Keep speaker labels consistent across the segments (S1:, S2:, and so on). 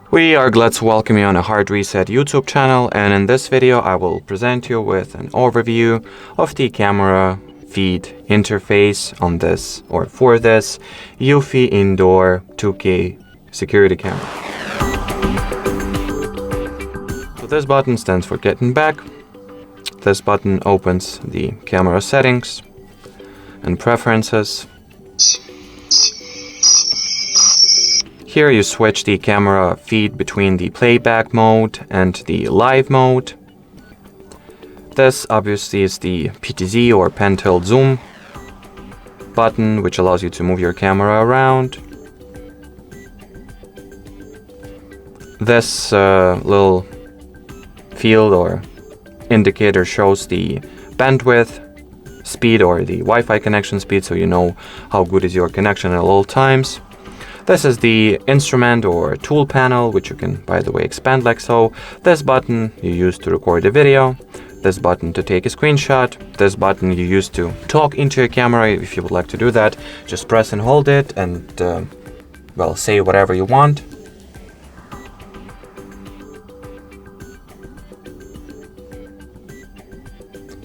S1: We are glad to welcome you on a Hard Reset YouTube channel, and in this video I will present you with an overview of the camera feed interface on this or for this EUFY Indoor 2K security camera. So this button stands for getting back. This button opens the camera settings and preferences. Here you switch the camera feed between the playback mode and the live mode. This obviously is the PTZ or pen tilt zoom button, which allows you to move your camera around. This little field or indicator shows the bandwidth speed or the Wi-Fi connection speed, so you know how good is your connection at all times. This is the instrument or tool panel, which you can, by the way, expand like so. This button you use to record a video. This button to take a screenshot. This button you use to talk into your camera. If you would like to do that, just press and hold it and, well, say whatever you want.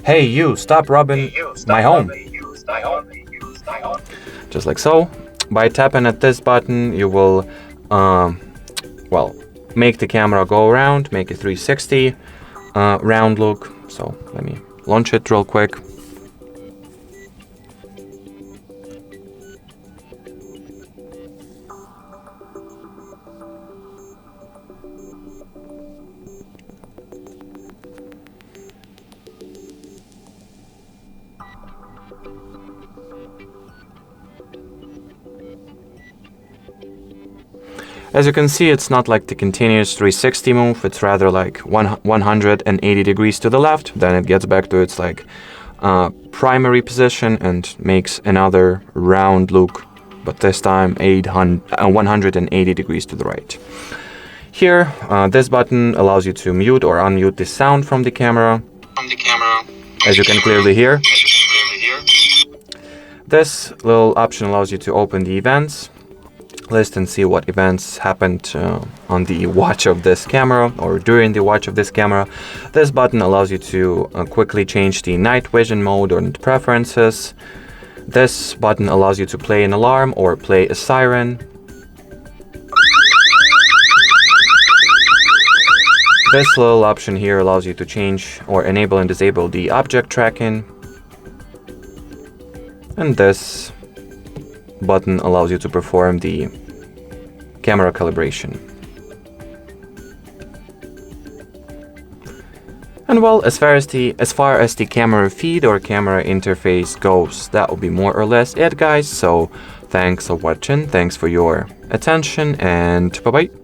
S1: Hey, you, stop rubbing my home. Just like so. By tapping at this button, you will, well, make the camera go around, make a 360 round look. So let me launch it real quick. As you can see, it's not like the continuous 360 move, it's rather like 180 degrees to the left, then it gets back to its like primary position and makes another round look, but this time 180 degrees to the right. Here, this button allows you to mute or unmute the sound from the camera, as you can clearly hear. This little option allows you to open the events list and see what events happened on the watch of this camera or during the watch of this camera. This button allows you to quickly change the night vision mode or preferences. This button allows you to play an alarm or play a siren. This little option here allows you to change or enable and disable the object tracking. And this button allows you to perform the camera calibration. And well, as far as the camera feed or camera interface goes, that will be more or less it, guys. So thanks for watching, thanks for your attention, and bye-bye.